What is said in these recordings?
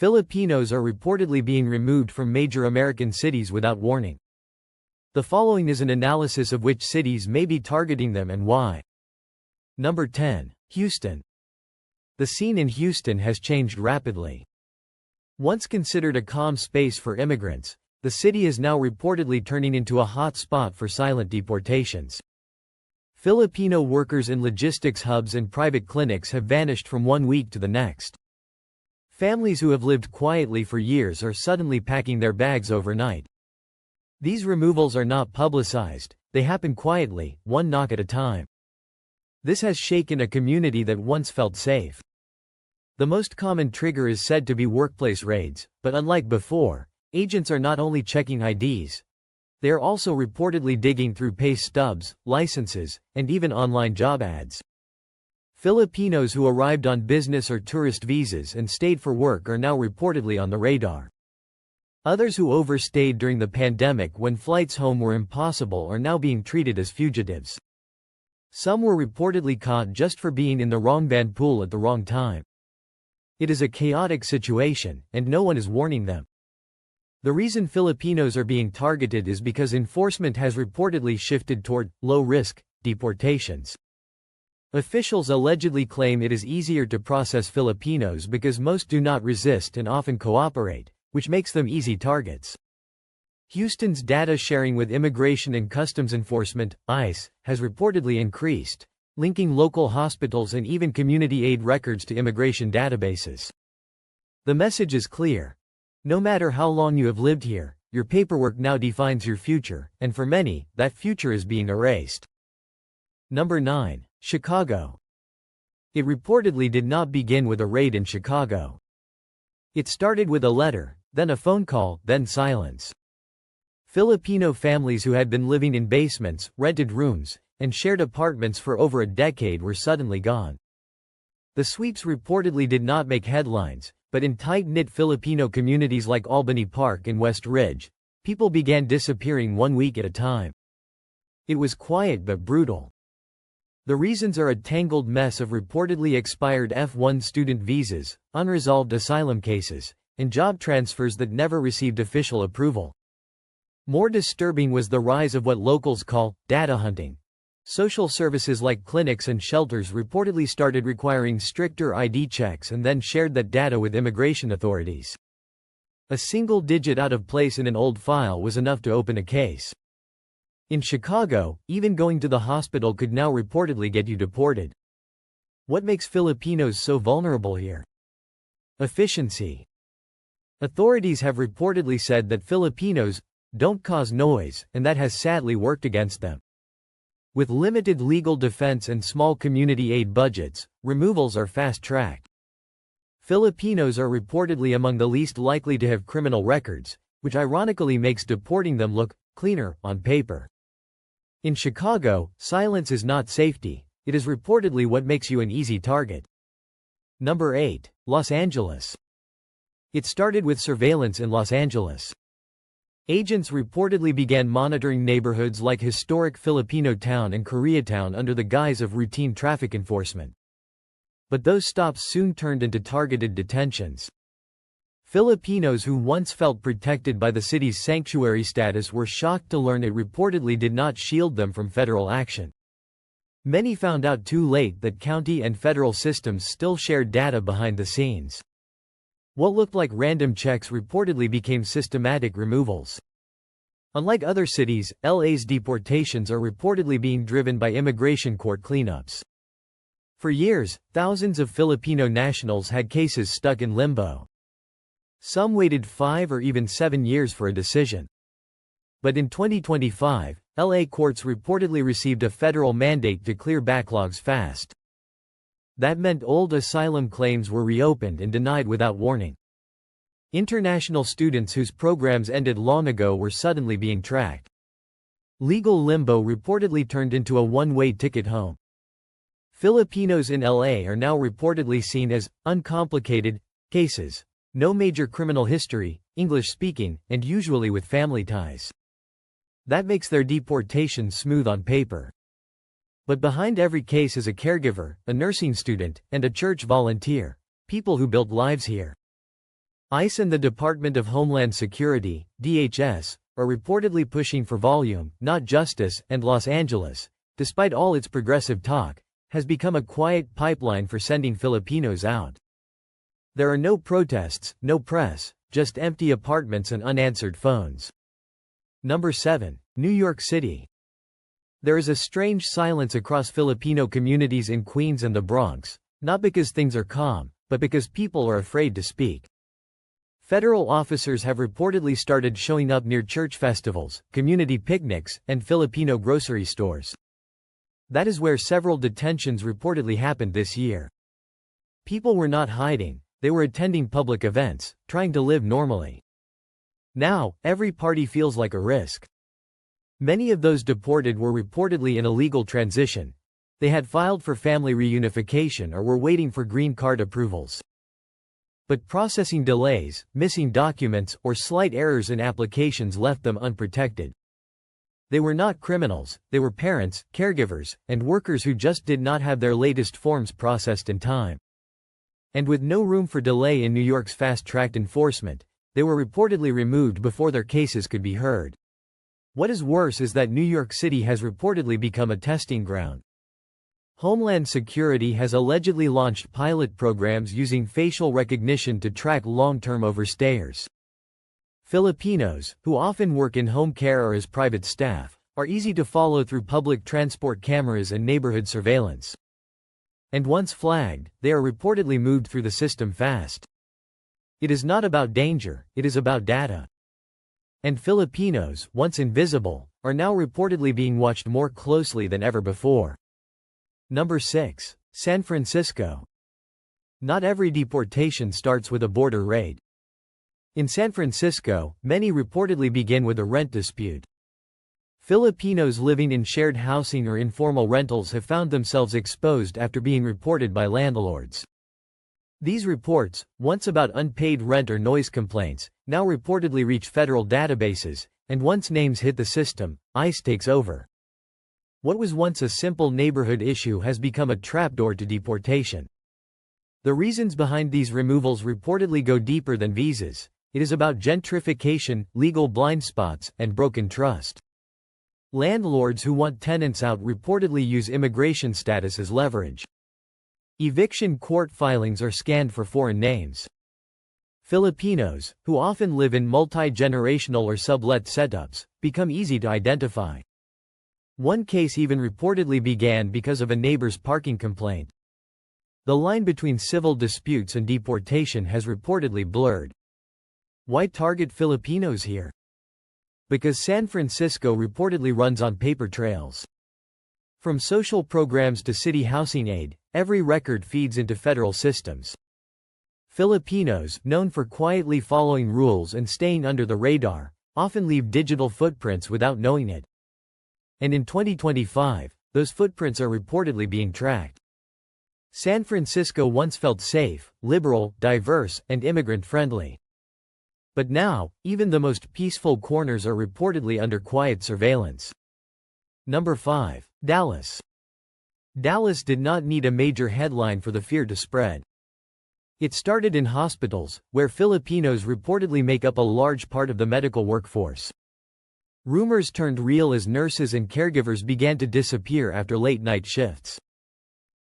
Filipinos are reportedly being removed from major American cities without warning. The following is an analysis of which cities may be targeting them and why. Number 10. Houston. The scene in Houston has changed rapidly. Once considered a calm space for immigrants, the city is now reportedly turning into a hot spot for silent deportations. Filipino workers in logistics hubs and private clinics have vanished from one week to the next. Families who have lived quietly for years are suddenly packing their bags overnight. These removals are not publicized, they happen quietly, one knock at a time. This has shaken a community that once felt safe. The most common trigger is said to be workplace raids, but unlike before, agents are not only checking IDs. They are also reportedly digging through pay stubs, licenses, and even online job ads. Filipinos who arrived on business or tourist visas and stayed for work are now reportedly on the radar. Others who overstayed during the pandemic when flights home were impossible are now being treated as fugitives. Some were reportedly caught just for being in the wrong band pool at the wrong time. It is a chaotic situation, and no one is warning them. The reason Filipinos are being targeted is because enforcement has reportedly shifted toward low-risk deportations. Officials allegedly claim it is easier to process Filipinos because most do not resist and often cooperate, which makes them easy targets. Houston's data sharing with Immigration and Customs Enforcement, ICE, has reportedly increased, linking local hospitals and even community aid records to immigration databases. The message is clear. No matter how long you have lived here, your paperwork now defines your future, and for many, that future is being erased. Number 9. Chicago. It reportedly did not begin with a raid in Chicago. It started with a letter, then a phone call, then silence. Filipino families who had been living in basements, rented rooms, and shared apartments for over a decade were suddenly gone. The sweeps reportedly did not make headlines, but in tight-knit Filipino communities like Albany Park and West Ridge, people began disappearing one week at a time. It was quiet but brutal. The reasons are a tangled mess of reportedly expired F1 student visas, unresolved asylum cases, and job transfers that never received official approval. More disturbing was the rise of what locals call data hunting. Social services like clinics and shelters reportedly started requiring stricter ID checks and then shared that data with immigration authorities. A single digit out of place in an old file was enough to open a case. In Chicago, even going to the hospital could now reportedly get you deported. What makes Filipinos so vulnerable here? Efficiency. Authorities have reportedly said that Filipinos don't cause noise, and that has sadly worked against them. With limited legal defense and small community aid budgets, removals are fast-tracked. Filipinos are reportedly among the least likely to have criminal records, which ironically makes deporting them look cleaner on paper. In Chicago, silence is not safety, it is reportedly what makes you an easy target. Number 8. Los Angeles. It started with surveillance in Los Angeles. Agents reportedly began monitoring neighborhoods like historic Filipino Town and Koreatown under the guise of routine traffic enforcement. But those stops soon turned into targeted detentions. Filipinos who once felt protected by the city's sanctuary status were shocked to learn it reportedly did not shield them from federal action. Many found out too late that county and federal systems still shared data behind the scenes. What looked like random checks reportedly became systematic removals. Unlike other cities, LA's deportations are reportedly being driven by immigration court cleanups. For years, thousands of Filipino nationals had cases stuck in limbo. Some waited 5 or even 7 years for a decision. But in 2025, LA courts reportedly received a federal mandate to clear backlogs fast. That meant old asylum claims were reopened and denied without warning. International students whose programs ended long ago were suddenly being tracked. Legal limbo reportedly turned into a one-way ticket home. Filipinos in LA are now reportedly seen as uncomplicated cases. No major criminal history, English-speaking, and usually with family ties. That makes their deportation smooth on paper. But behind every case is a caregiver, a nursing student, and a church volunteer, people who built lives here. ICE and the Department of Homeland Security, DHS, are reportedly pushing for volume, not justice, and Los Angeles, despite all its progressive talk, has become a quiet pipeline for sending Filipinos out. There are no protests, no press, just empty apartments and unanswered phones. Number 7. New York City. There is a strange silence across Filipino communities in Queens and the Bronx, not because things are calm, but because people are afraid to speak. Federal officers have reportedly started showing up near church festivals, community picnics, and Filipino grocery stores. That is where several detentions reportedly happened this year. People were not hiding, they were attending public events, trying to live normally. Now, every party feels like a risk. Many of those deported were reportedly in a legal transition. They had filed for family reunification or were waiting for green card approvals. But processing delays, missing documents, or slight errors in applications left them unprotected. They were not criminals, they were parents, caregivers, and workers who just did not have their latest forms processed in time. And with no room for delay in New York's fast-tracked enforcement, they were reportedly removed before their cases could be heard. What is worse is that New York City has reportedly become a testing ground. Homeland Security has allegedly launched pilot programs using facial recognition to track long-term overstayers. Filipinos, who often work in home care or as private staff, are easy to follow through public transport cameras and neighborhood surveillance. And once flagged, they are reportedly moved through the system fast. It is not about danger, it is about data. And Filipinos, once invisible, are now reportedly being watched more closely than ever before. Number 6. San Francisco. Not every deportation starts with a border raid. In San Francisco, many reportedly begin with a rent dispute. Filipinos living in shared housing or informal rentals have found themselves exposed after being reported by landlords. These reports, once about unpaid rent or noise complaints, now reportedly reach federal databases, and once names hit the system, ICE takes over. What was once a simple neighborhood issue has become a trapdoor to deportation. The reasons behind these removals reportedly go deeper than visas. It is about gentrification, legal blind spots, and broken trust. Landlords who want tenants out reportedly use immigration status as leverage. Eviction court filings are scanned for foreign names. Filipinos, who often live in multi-generational or sublet setups, become easy to identify. One case even reportedly began because of a neighbor's parking complaint. The line between civil disputes and deportation has reportedly blurred. Why target Filipinos here? Because San Francisco reportedly runs on paper trails. From social programs to city housing aid, every record feeds into federal systems. Filipinos, known for quietly following rules and staying under the radar, often leave digital footprints without knowing it. And in 2025, those footprints are reportedly being tracked. San Francisco once felt safe, liberal, diverse, and immigrant-friendly. But now, even the most peaceful corners are reportedly under quiet surveillance. Number 5. Dallas. Dallas did not need a major headline for the fear to spread. It started in hospitals, where Filipinos reportedly make up a large part of the medical workforce. Rumors turned real as nurses and caregivers began to disappear after late-night shifts.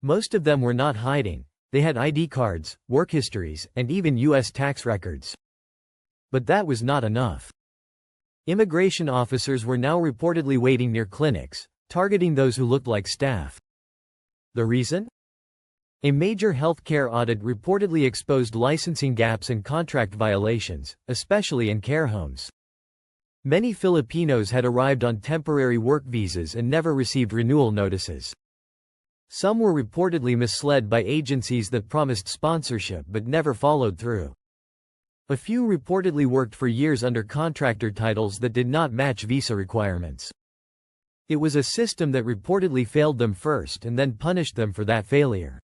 Most of them were not hiding, they had ID cards, work histories, and even U.S. tax records. But that was not enough. Immigration officers were now reportedly waiting near clinics, targeting those who looked like staff. The reason? A major healthcare audit reportedly exposed licensing gaps and contract violations, especially in care homes. Many Filipinos had arrived on temporary work visas and never received renewal notices. Some were reportedly misled by agencies that promised sponsorship but never followed through. A few reportedly worked for years under contractor titles that did not match visa requirements. It was a system that reportedly failed them first and then punished them for that failure.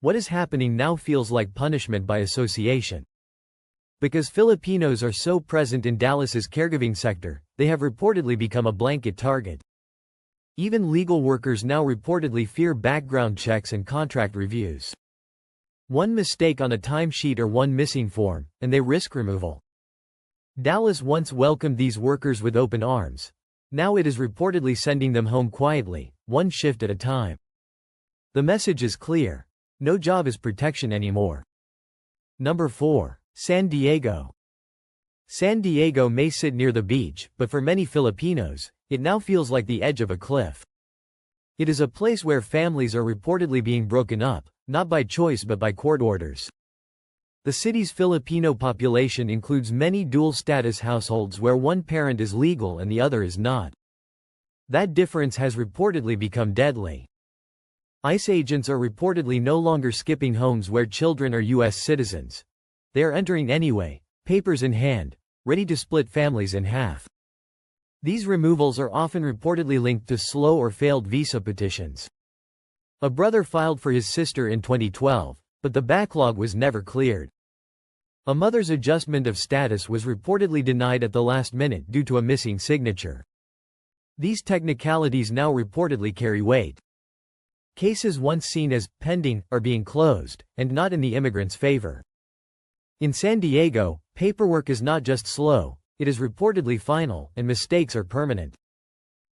What is happening now feels like punishment by association. Because Filipinos are so present in Dallas's caregiving sector, they have reportedly become a blanket target. Even legal workers now reportedly fear background checks and contract reviews. One mistake on a timesheet or one missing form, and they risk removal. Dallas once welcomed these workers with open arms. Now it is reportedly sending them home quietly, one shift at a time. The message is clear. No job is protection anymore. Number 4. San Diego. San Diego may sit near the beach, but for many Filipinos, it now feels like the edge of a cliff. It is a place where families are reportedly being broken up, not by choice but by court orders. The city's Filipino population includes many dual-status households where one parent is legal and the other is not. That difference has reportedly become deadly. ICE agents are reportedly no longer skipping homes where children are U.S. citizens. They are entering anyway, papers in hand, ready to split families in half. These removals are often reportedly linked to slow or failed visa petitions. A brother filed for his sister in 2012, but the backlog was never cleared. A mother's adjustment of status was reportedly denied at the last minute due to a missing signature. These technicalities now reportedly carry weight. Cases once seen as pending are being closed, and not in the immigrants' favor. In San Diego, paperwork is not just slow, it is reportedly final, and mistakes are permanent.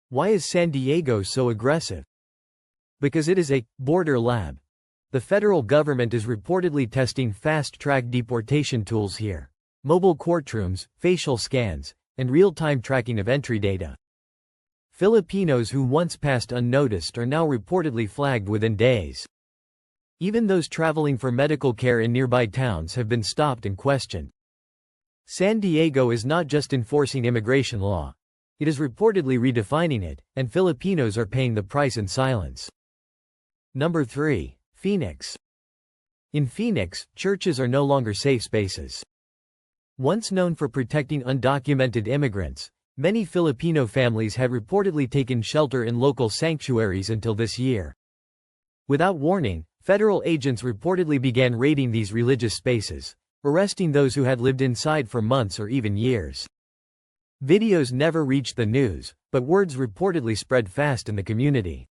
Why is San Diego so aggressive? Because it is a border lab. The federal government is reportedly testing fast-track deportation tools here. Mobile courtrooms, facial scans, and real-time tracking of entry data. Filipinos who once passed unnoticed are now reportedly flagged within days. Even those traveling for medical care in nearby towns have been stopped and questioned. San Diego is not just enforcing immigration law. It is reportedly redefining it, and Filipinos are paying the price in silence. Number 3. Phoenix. In Phoenix, churches are no longer safe spaces. Once known for protecting undocumented immigrants, many Filipino families had reportedly taken shelter in local sanctuaries until this year. Without warning, federal agents reportedly began raiding these religious spaces, arresting those who had lived inside for months or even years. Videos never reached the news, but words reportedly spread fast in the community.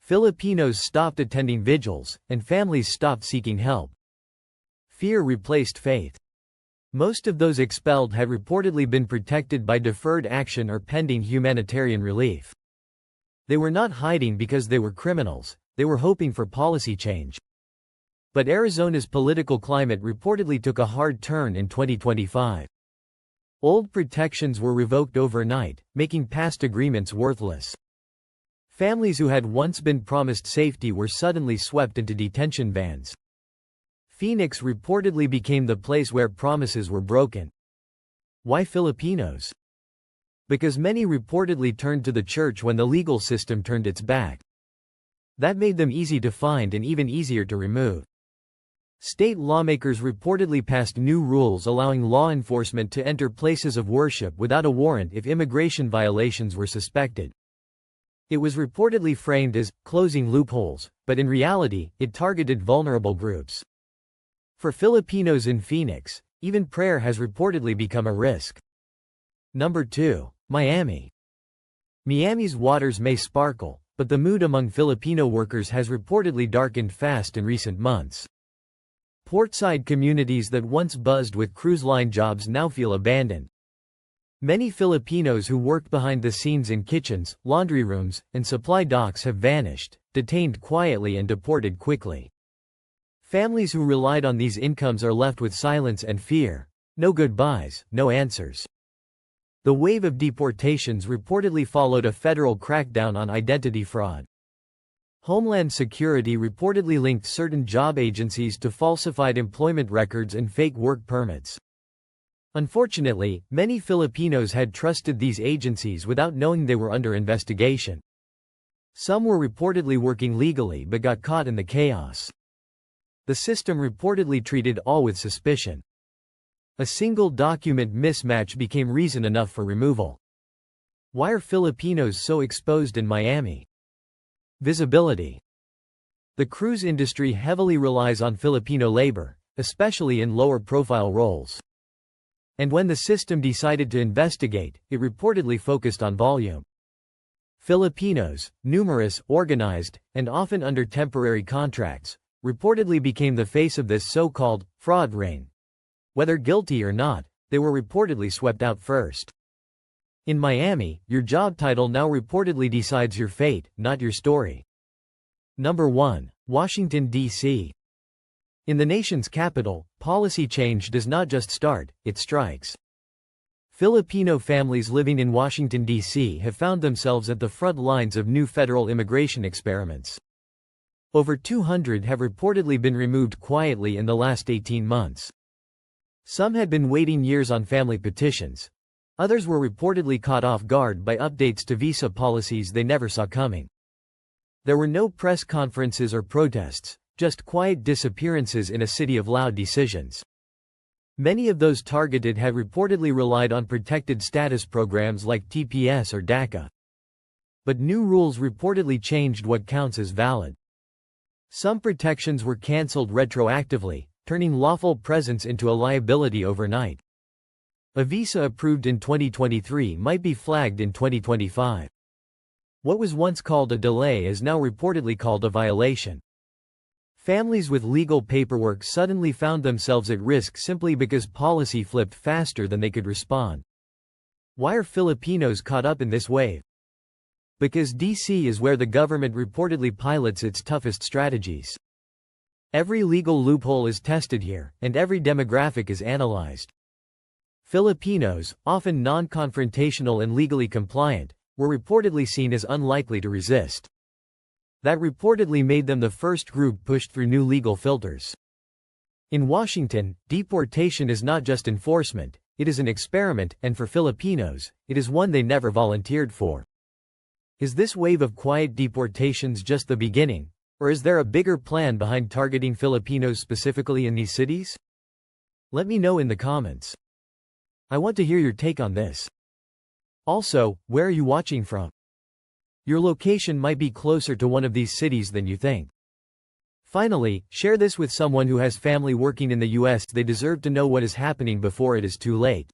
Filipinos stopped attending vigils, and families stopped seeking help. Fear replaced faith. Most of those expelled had reportedly been protected by deferred action or pending humanitarian relief. They were not hiding because they were criminals, they were hoping for policy change. But Arizona's political climate reportedly took a hard turn in 2025. Old protections were revoked overnight, making past agreements worthless. Families who had once been promised safety were suddenly swept into detention bans. Phoenix reportedly became the place where promises were broken. Why Filipinos? Because many reportedly turned to the church when the legal system turned its back. That made them easy to find and even easier to remove. State lawmakers reportedly passed new rules allowing law enforcement to enter places of worship without a warrant if immigration violations were suspected. It was reportedly framed as closing loopholes, but in reality, it targeted vulnerable groups. For Filipinos in Phoenix, even prayer has reportedly become a risk. Number 2. Miami. Miami's waters may sparkle, but the mood among Filipino workers has reportedly darkened fast in recent months. Portside communities that once buzzed with cruise line jobs now feel abandoned. Many Filipinos who worked behind the scenes in kitchens, laundry rooms, and supply docks have vanished, detained quietly and deported quickly. Families who relied on these incomes are left with silence and fear. No goodbyes, no answers. The wave of deportations reportedly followed a federal crackdown on identity fraud. Homeland Security reportedly linked certain job agencies to falsified employment records and fake work permits. Unfortunately, many Filipinos had trusted these agencies without knowing they were under investigation. Some were reportedly working legally but got caught in the chaos. The system reportedly treated all with suspicion. A single document mismatch became reason enough for removal. Why are Filipinos so exposed in Miami? Visibility. The cruise industry heavily relies on Filipino labor, especially in lower-profile roles. And when the system decided to investigate, it reportedly focused on volume. Filipinos, numerous, organized, and often under temporary contracts, reportedly became the face of this so-called fraud ring. Whether guilty or not, they were reportedly swept out first. In Miami, your job title now reportedly decides your fate, not your story. Number 1. Washington, D.C. In the nation's capital, policy change does not just start, it strikes. Filipino families living in Washington, D.C. have found themselves at the front lines of new federal immigration experiments. Over 200 have reportedly been removed quietly in the last 18 months. Some had been waiting years on family petitions. Others were reportedly caught off guard by updates to visa policies they never saw coming. There were no press conferences or protests, just quiet disappearances in a city of loud decisions. Many of those targeted had reportedly relied on protected status programs like TPS or DACA. But new rules reportedly changed what counts as valid. Some protections were cancelled retroactively, turning lawful presence into a liability overnight. A visa approved in 2023 might be flagged in 2025. What was once called a delay is now reportedly called a violation. Families with legal paperwork suddenly found themselves at risk simply because policy flipped faster than they could respond. Why are Filipinos caught up in this wave? Because DC is where the government reportedly pilots its toughest strategies. Every legal loophole is tested here, and every demographic is analyzed. Filipinos, often non-confrontational and legally compliant, were reportedly seen as unlikely to resist. That reportedly made them the first group pushed through new legal filters. In Washington, deportation is not just enforcement, it is an experiment, and for Filipinos, it is one they never volunteered for. Is this wave of quiet deportations just the beginning, or is there a bigger plan behind targeting Filipinos specifically in these cities? Let me know in the comments. I want to hear your take on this. Also, where are you watching from? Your location might be closer to one of these cities than you think. Finally, share this with someone who has family working in the US. They deserve to know what is happening before it is too late.